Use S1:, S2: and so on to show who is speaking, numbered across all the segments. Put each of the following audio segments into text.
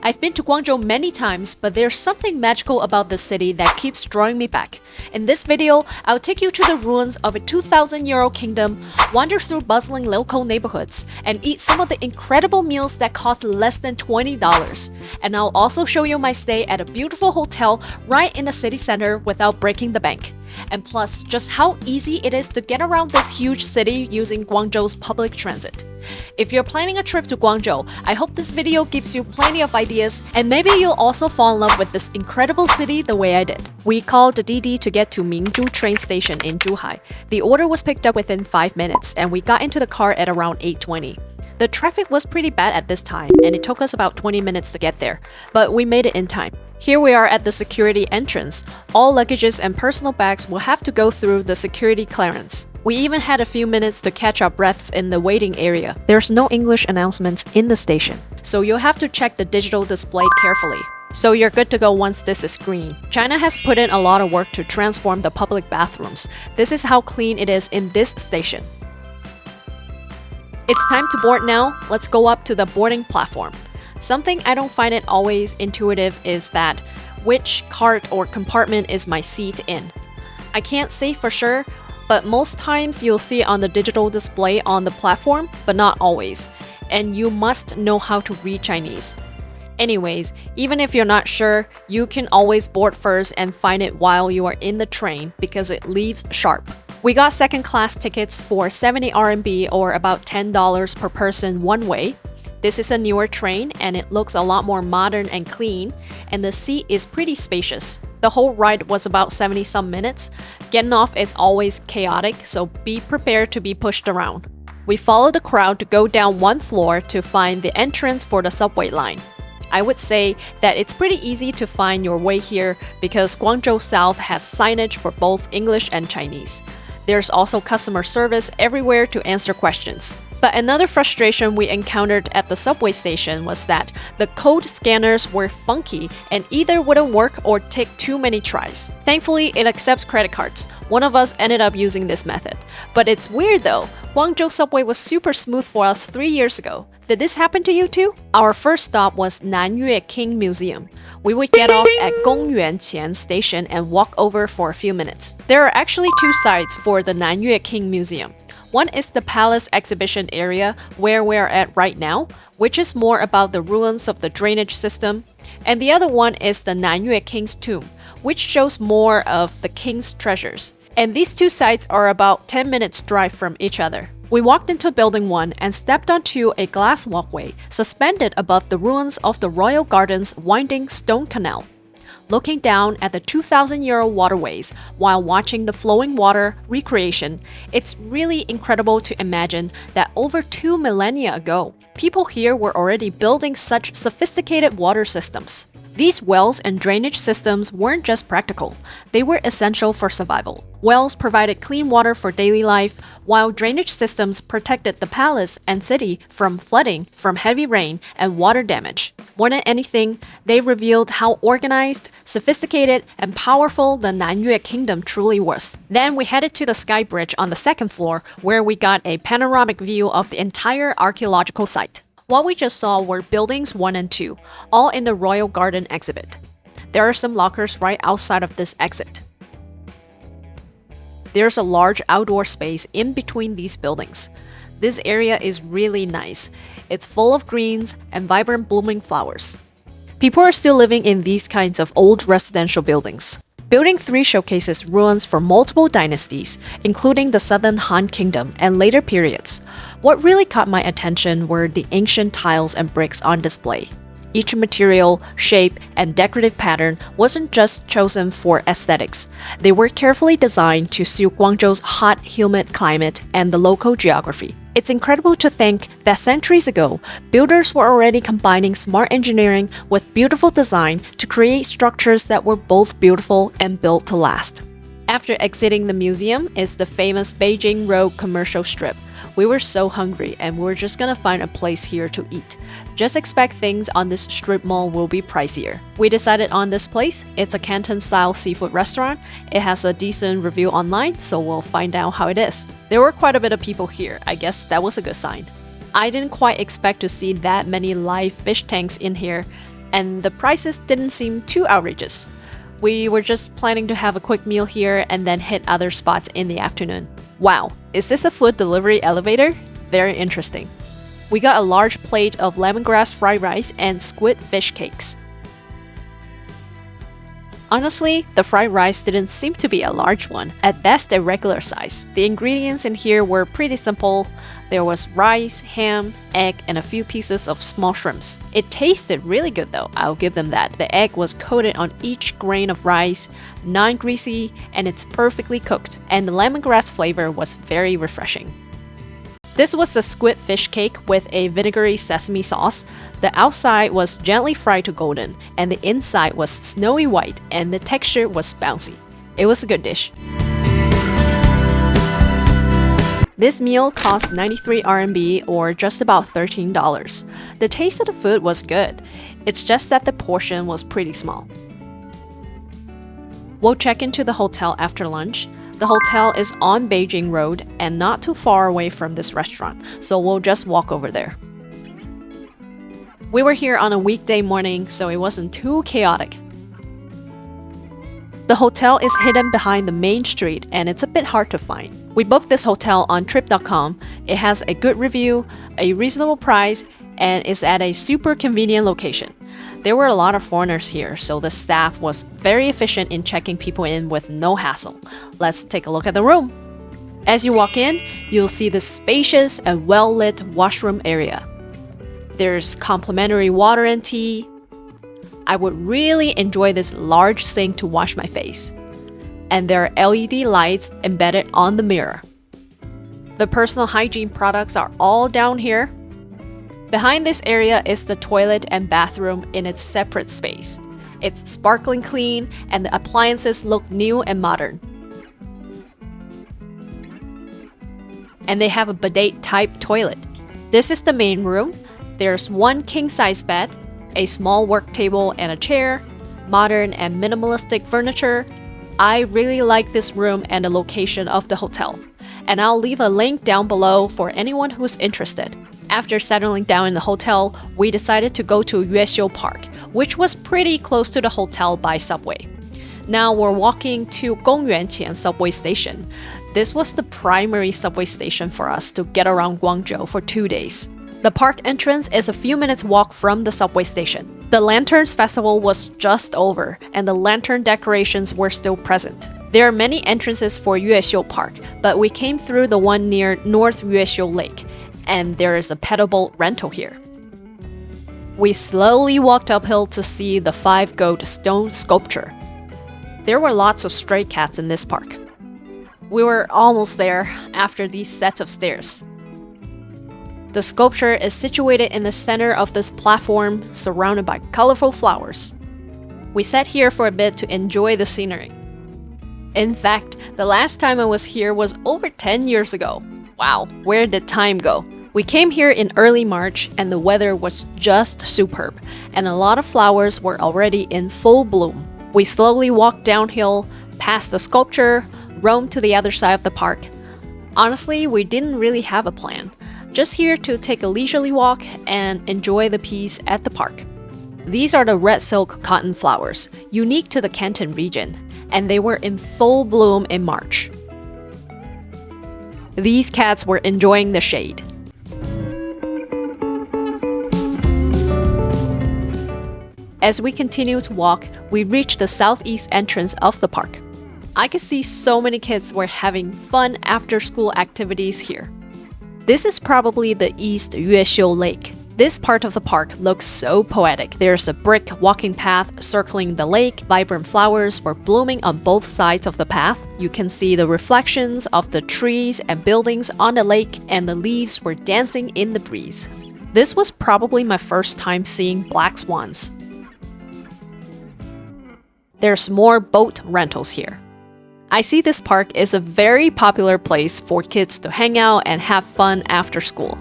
S1: I've been to Guangzhou many times, but there's something magical about this city that keeps drawing me back. In this video, I'll take you to the ruins of a 2,000-year-old kingdom, wander through bustling local neighborhoods, and eat some of the incredible meals that cost less than $20. And I'll also show you my stay at a beautiful hotel right in the city center without breaking the bank. And plus, just how easy it is to get around this huge city using Guangzhou's public transit. If you're planning a trip to Guangzhou, I hope this video gives you plenty of ideas, and maybe you'll also fall in love with this incredible city the way I did. We called the Didi to get to Mingzhu train station in Zhuhai. The order was picked up within 5 minutes, and we got into the car at around 8:20. The traffic was pretty bad at this time, and it took us about 20 minutes to get there, but we made it in time. Here we are at the security entrance. All luggages and personal bags will have to go through the security clearance. We even had a few minutes to catch our breaths in the waiting area. There's no English announcements in the station, so you'll have to check the digital display carefully. So you're good to go once this is green. China has put in a lot of work to transform the public bathrooms. This is how clean it is in this station. It's time to board now. Let's go up to the boarding platform. Something I don't find it always intuitive is that which cart or compartment is my seat in. I can't say for sure, but most times you'll see on the digital display on the platform, but not always. And you must know how to read Chinese. Anyways, even if you're not sure, you can always board first and find it while you are in the train because it leaves sharp. We got second class tickets for 70 RMB or about $10 per person one way. This is a newer train and it looks a lot more modern and clean, and the seat is pretty spacious. The whole ride was about 70-some minutes. Getting off is always chaotic, so be prepared to be pushed around. We followed the crowd to go down one floor to find the entrance for the subway line. I would say that it's pretty easy to find your way here because Guangzhou South has signage for both English and Chinese. There's also customer service everywhere to answer questions. But another frustration we encountered at the subway station was that the code scanners were funky and either wouldn't work or take too many tries. Thankfully, it accepts credit cards. One of us ended up using this method. But it's weird though. Guangzhou subway was super smooth for us 3 years ago. Did this happen to you too? Our first stop was Nanyue Kingdom Museum. We would get off at Gongyuan station and walk over for a few minutes. There are actually two sides for the Nanyue Kingdom Museum. One is the palace exhibition area where we're at right now, which is more about the ruins of the drainage system. And the other one is the Nanyue King's tomb, which shows more of the king's treasures. And these two sites are about 10 minutes drive from each other. We walked into building 1 and stepped onto a glass walkway suspended above the ruins of the royal garden's winding stone canal. Looking down at the 2,000-year-old waterways while watching the flowing water recreation, it's really incredible to imagine that over 2 millennia ago, people here were already building such sophisticated water systems. These wells and drainage systems weren't just practical, they were essential for survival. Wells provided clean water for daily life, while drainage systems protected the palace and city from flooding from heavy rain and water damage. More than anything, they revealed how organized, sophisticated, and powerful the Nanyue Kingdom truly was. Then we headed to the Sky Bridge on the second floor, where we got a panoramic view of the entire archaeological site. What we just saw were buildings 1 and 2, all in the Royal Garden exhibit. There are some lockers right outside of this exit. There's a large outdoor space in between these buildings. This area is really nice. It's full of greens and vibrant blooming flowers. People are still living in these kinds of old residential buildings. Building 3 showcases ruins for multiple dynasties, including the Southern Han Kingdom and later periods. What really caught my attention were the ancient tiles and bricks on display. Each material, shape, and decorative pattern wasn't just chosen for aesthetics. They were carefully designed to suit Guangzhou's hot, humid climate and the local geography. It's incredible to think that centuries ago, builders were already combining smart engineering with beautiful design to create structures that were both beautiful and built to last. After exiting the museum is the famous Beijing Road commercial strip. We were so hungry and we were just gonna find a place here to eat. Just expect things on this strip mall will be pricier. We decided on this place. It's a Canton-style seafood restaurant. It has a decent review online, so we'll find out how it is. There were quite a bit of people here. I guess that was a good sign. I didn't quite expect to see that many live fish tanks in here. and the prices didn't seem too outrageous. We were just planning to have a quick meal here and then hit other spots in the afternoon. Wow, is this a food delivery elevator? Very interesting. We got a large plate of lemongrass fried rice and squid fish cakes. Honestly, the fried rice didn't seem to be a large one, at best a regular size. The ingredients in here were pretty simple. There was rice, ham, egg, and a few pieces of small shrimps. It tasted really good though, I'll give them that. The egg was coated on each grain of rice, non-greasy, and it's perfectly cooked, and the lemongrass flavor was very refreshing. This was the squid fish cake with a vinegary sesame sauce. The outside was gently fried to golden, and the inside was snowy white, and the texture was bouncy. It was a good dish. This meal cost 93 RMB or just about $13. The taste of the food was good. It's just that the portion was pretty small. We'll check into the hotel after lunch. The hotel is on Beijing Road and not too far away from this restaurant, so we'll just walk over there. We were here on a weekday morning, so it wasn't too chaotic. The hotel is hidden behind the main street and it's a bit hard to find. We booked this hotel on trip.com. It has a good review, a reasonable price, and is at a super convenient location. There were a lot of foreigners here, so the staff was very efficient in checking people in with no hassle. Let's take a look at the room. As you walk in, you'll see the spacious and well-lit washroom area. There's complimentary water and tea. I would really enjoy this large sink to wash my face. And there are LED lights embedded on the mirror. The personal hygiene products are all down here. Behind this area is the toilet and bathroom in its separate space. It's sparkling clean and the appliances look new and modern. And they have a bidet-type toilet. This is the main room. There's one king-size bed, a small work table and a chair, modern and minimalistic furniture. I really like this room and the location of the hotel. And I'll leave a link down below for anyone who's interested. After settling down in the hotel, we decided to go to Yue Xiu Park, which was pretty close to the hotel by subway. Now we're walking to Gongyuanqian subway station. This was the primary subway station for us to get around Guangzhou for 2 days. The park entrance is a few minutes walk from the subway station. The Lanterns Festival was just over, and the lantern decorations were still present. There are many entrances for Yue Xiu Park, but we came through the one near North Yue Xiu Lake, and there is a pedal rental here. We slowly walked uphill to see the 5-goat stone sculpture. There were lots of stray cats in this park. We were almost there after these sets of stairs. The sculpture is situated in the center of this platform, surrounded by colorful flowers. We sat here for a bit to enjoy the scenery. In fact, the last time I was here was over 10 years ago. Wow, where did time go? We came here in early March and the weather was just superb, and a lot of flowers were already in full bloom. We slowly walked downhill, past the sculpture, roamed to the other side of the park. Honestly, we didn't really have a plan. Just here to take a leisurely walk and enjoy the peace at the park. These are the red silk cotton flowers, unique to the Canton region, and they were in full bloom in March. These cats were enjoying the shade. As we continue to walk, we reach the southeast entrance of the park. I could see so many kids were having fun after-school activities here. This is probably the East Yue Xiu Lake. This part of the park looks so poetic. There's a brick walking path circling the lake. Vibrant flowers were blooming on both sides of the path. You can see the reflections of the trees and buildings on the lake, and the leaves were dancing in the breeze. This was probably my first time seeing black swans. There's more boat rentals here. I see this park is a very popular place for kids to hang out and have fun after school.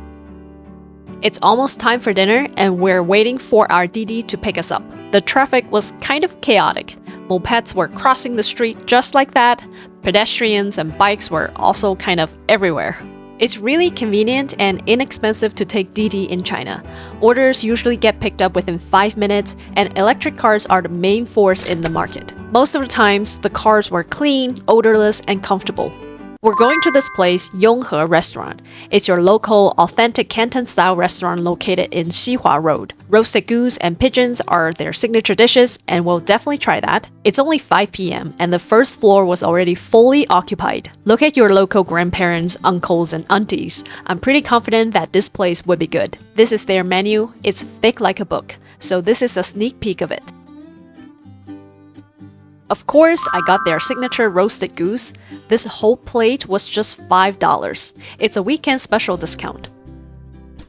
S1: It's almost time for dinner and we're waiting for our Didi to pick us up. The traffic was kind of chaotic. Mopeds were crossing the street just like that. Pedestrians and bikes were also kind of everywhere. It's really convenient and inexpensive to take Didi in China. Orders usually get picked up within 5 minutes, and electric cars are the main force in the market. Most of the times, the cars were clean, odorless, and comfortable. We're going to this place, Yong restaurant. It's your local, authentic Canton-style restaurant located in Xihua Road. Roasted goose and pigeons are their signature dishes, and we'll definitely try that. It's only 5 p.m., and the first floor was already fully occupied. Look at your local grandparents, uncles, and aunties. I'm pretty confident that this place would be good. This is their menu. It's thick like a book, so this is a sneak peek of it. Of course, I got their signature roasted goose. This whole plate was just $5. It's a weekend special discount.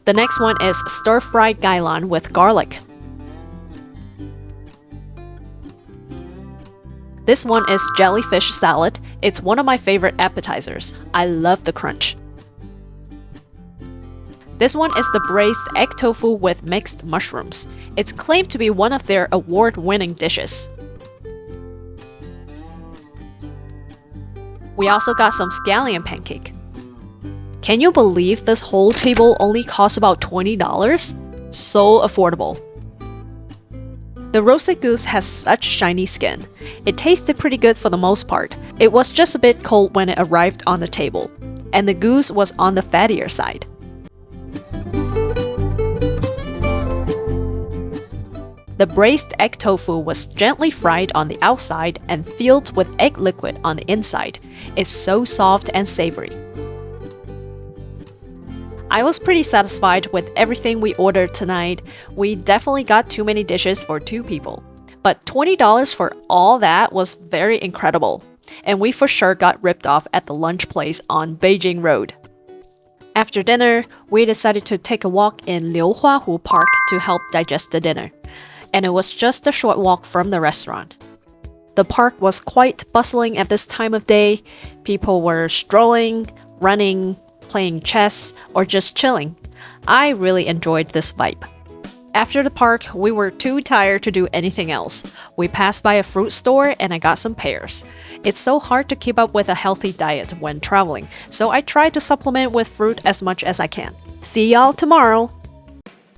S1: The next one is stir-fried gailan with garlic. This one is jellyfish salad. It's one of my favorite appetizers. I love the crunch. This one is the braised egg tofu with mixed mushrooms. It's claimed to be one of their award-winning dishes. We also got some scallion pancake. Can you believe this whole table only cost about $20? So affordable. The roasted goose has such shiny skin. It tasted pretty good for the most part. It was just a bit cold when it arrived on the table, and the goose was on the fattier side. The braised egg tofu was gently fried on the outside and filled with egg liquid on the inside. It's so soft and savory. I was pretty satisfied with everything we ordered tonight. We definitely got too many dishes for 2 people. But $20 for all that was very incredible. And we for sure got ripped off at the lunch place on Beijing Road. After dinner, we decided to take a walk in Liu Hua Hu Park to help digest the dinner. And it was just a short walk from the restaurant. The park was quite bustling at this time of day. People were strolling, running, playing chess, or just chilling. I really enjoyed this vibe. After the park, we were too tired to do anything else. We passed by a fruit store and I got some pears. It's so hard to keep up with a healthy diet when traveling, so I try to supplement with fruit as much as I can. See y'all tomorrow!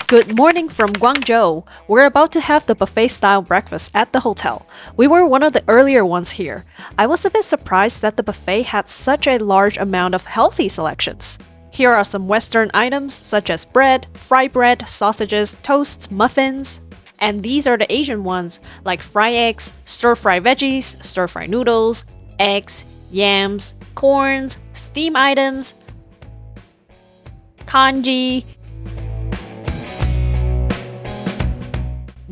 S1: Good morning from Guangzhou. We're about to have the buffet-style breakfast at the hotel. We were one of the earlier ones here. I was a bit surprised that the buffet had such a large amount of healthy selections. Here are some Western items such as bread, fried bread, sausages, toasts, muffins. And these are the Asian ones like fried eggs, stir-fried veggies, stir-fried noodles, eggs, yams, corns, steam items, congee,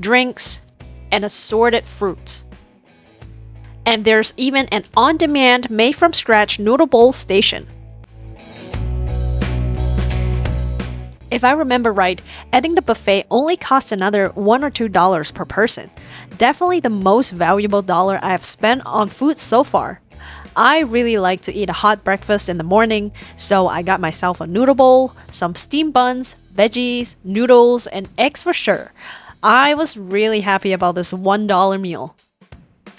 S1: drinks, and assorted fruits. And there's even an on-demand, made-from-scratch noodle bowl station. If I remember right, adding the buffet only cost another $1 or $2 per person. Definitely the most valuable dollar I have spent on food so far. I really like to eat a hot breakfast in the morning, so I got myself a noodle bowl, some steamed buns, veggies, noodles, and eggs for sure. I was really happy about this $1 meal.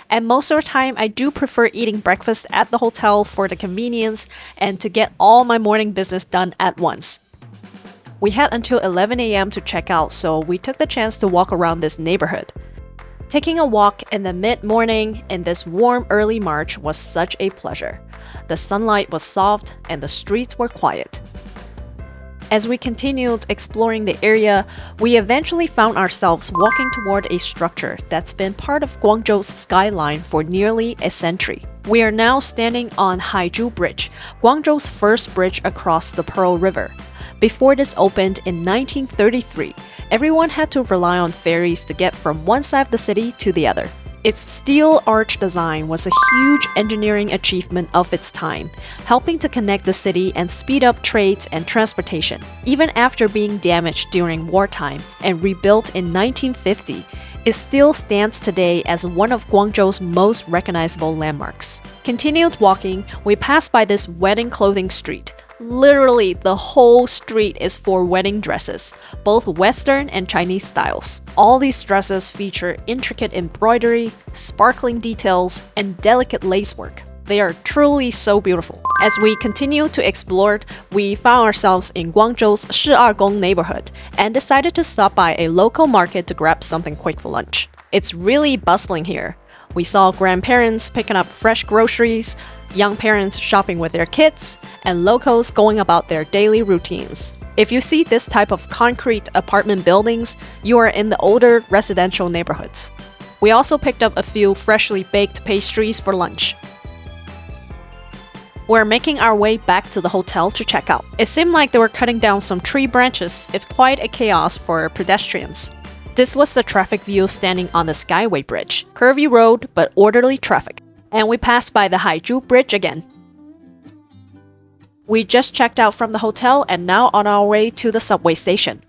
S1: And most of the time, I do prefer eating breakfast at the hotel for the convenience and to get all my morning business done at once. We had until 11 a.m. to check out, so we took the chance to walk around this neighborhood. Taking a walk in the mid-morning in this warm early March was such a pleasure. The sunlight was soft and the streets were quiet. As we continued exploring the area, we eventually found ourselves walking toward a structure that's been part of Guangzhou's skyline for nearly a century. We are now standing on Zhu Bridge, Guangzhou's first bridge across the Pearl River. Before this opened in 1933, everyone had to rely on ferries to get from one side of the city to the other. Its steel arch design was a huge engineering achievement of its time, helping to connect the city and speed up trades and transportation. Even after being damaged during wartime and rebuilt in 1950, it still stands today as one of Guangzhou's most recognizable landmarks. Continued walking, we passed by this wedding clothing street. Literally, the whole street is for wedding dresses, both Western and Chinese styles. All these dresses feature intricate embroidery, sparkling details, and delicate lacework. They are truly so beautiful. As we continue to explore, we found ourselves in Guangzhou's Shi Er Gong neighborhood and decided to stop by a local market to grab something quick for lunch. It's really bustling here. We saw grandparents picking up fresh groceries, young parents shopping with their kids, and locals going about their daily routines. If you see this type of concrete apartment buildings, you are in the older residential neighborhoods. We also picked up a few freshly baked pastries for lunch. We're making our way back to the hotel to check out. It seemed like they were cutting down some tree branches. It's quite a chaos for pedestrians. This was the traffic view standing on the Skyway Bridge. Curvy road, but orderly traffic. And we passed by the Zhu Bridge again. We just checked out from the hotel and now on our way to the subway station.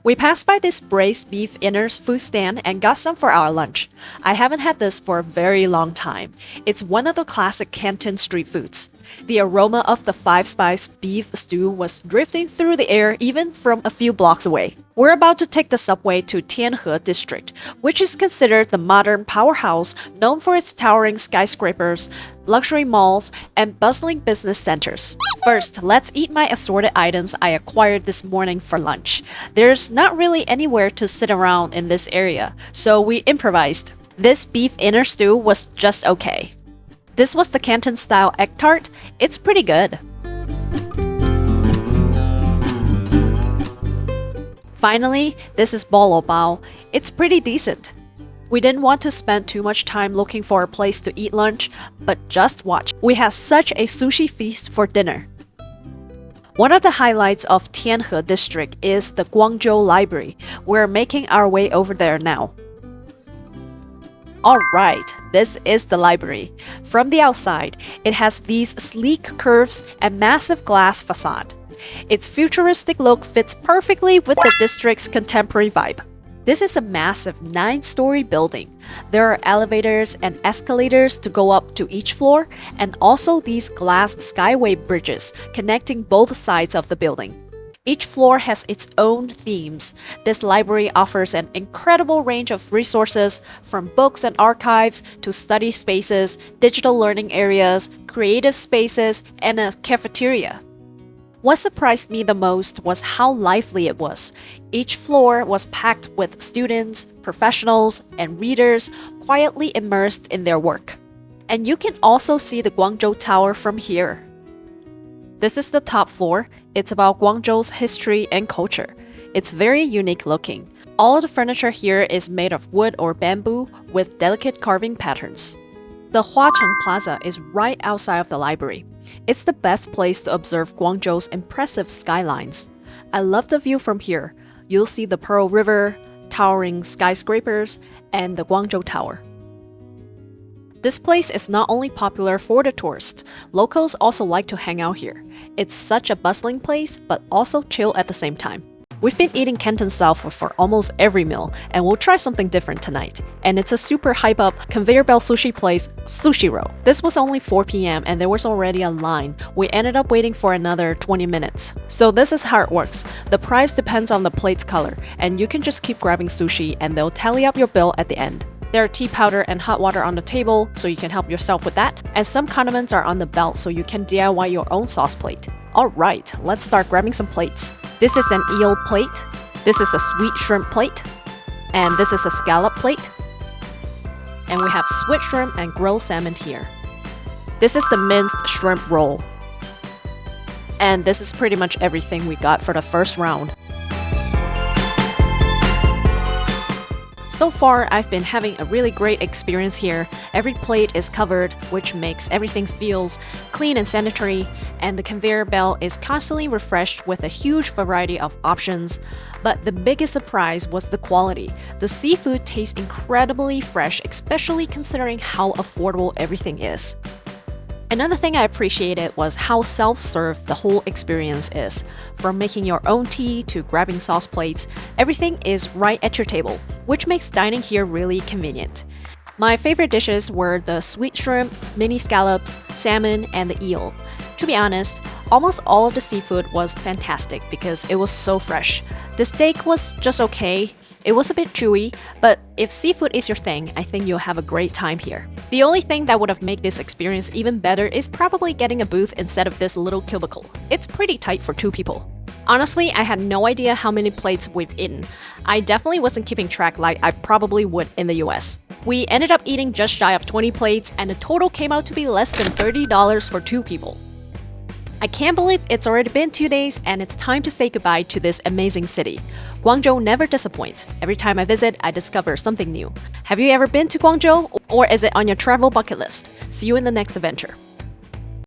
S1: We passed by this braised beef inners food stand and got some for our lunch. I haven't had this for a very long time. It's one of the classic Canton street foods. The aroma of the five-spice beef stew was drifting through the air even from a few blocks away. We're about to take the subway to Tianhe District, which is considered the modern powerhouse known for its towering skyscrapers, luxury malls, and bustling business centers. First, let's eat my assorted items I acquired this morning for lunch. There's not really anywhere to sit around in this area, so we improvised. This beef inner stew was just okay. This was the Canton-style egg tart. It's pretty good. Finally, this is bolo bao. It's pretty decent. We didn't want to spend too much time looking for a place to eat lunch, but just watch. We had such a sushi feast for dinner. One of the highlights of Tianhe District is the Guangzhou Library. We're making our way over there now. Alright, this is the library. From the outside, it has these sleek curves and massive glass facade. Its futuristic look fits perfectly with the district's contemporary vibe. This is a massive 9-story building. There are elevators and escalators to go up to each floor, and also these glass skyway bridges connecting both sides of the building. Each floor has its own themes. This library offers an incredible range of resources, from books and archives to study spaces, digital learning areas, creative spaces, and a cafeteria. What surprised me the most was how lively it was. Each floor was packed with students, professionals, and readers quietly immersed in their work. And you can also see the Guangzhou Tower from here. This is the top floor. It's about Guangzhou's history and culture. It's very unique looking. All of the furniture here is made of wood or bamboo with delicate carving patterns. The Huacheng Plaza is right outside of the library. It's the best place to observe Guangzhou's impressive skylines. I love the view from here. You'll see the Pearl River, towering skyscrapers, and the Guangzhou Tower. This place is not only popular for the tourists, locals also like to hang out here. It's such a bustling place, but also chill at the same time. We've been eating Canton style for almost every meal, and we'll try something different tonight. And it's a super hype-up conveyor belt sushi place, Sushiro. This was only 4 p.m. and there was already a line. We ended up waiting for another 20 minutes. So this is how it works. The price depends on the plate's color, and you can just keep grabbing sushi and they'll tally up your bill at the end. There are tea powder and hot water on the table, so you can help yourself with that. And some condiments are on the belt, so you can DIY your own sauce plate. Alright, let's start grabbing some plates. This is an eel plate. This is a sweet shrimp plate. And this is a scallop plate. And we have squid shrimp and grilled salmon here. This is the minced shrimp roll. And this is pretty much everything we got for the first round. So far, I've been having a really great experience here. Every plate is covered, which makes everything feels clean and sanitary, and the conveyor belt is constantly refreshed with a huge variety of options. But the biggest surprise was the quality. The seafood tastes incredibly fresh, especially considering how affordable everything is. Another thing I appreciated was how self-serve the whole experience is. From making your own tea to grabbing sauce plates, everything is right at your table, which makes dining here really convenient. My favorite dishes were the sweet shrimp, mini scallops, salmon, and the eel. To be honest, almost all of the seafood was fantastic because it was so fresh. The steak was just okay. It was a bit chewy, but if seafood is your thing, I think you'll have a great time here. The only thing that would have made this experience even better is probably getting a booth instead of this little cubicle. It's pretty tight for 2 people. Honestly, I had no idea how many plates we've eaten. I definitely wasn't keeping track like I probably would in the US. We ended up eating just shy of 20 plates, and the total came out to be less than $30 for 2 people. I can't believe it's already been 2 days and it's time to say goodbye to this amazing city. Guangzhou never disappoints. Every time I visit, I discover something new. Have you ever been to Guangzhou, or is it on your travel bucket list? See you in the next adventure.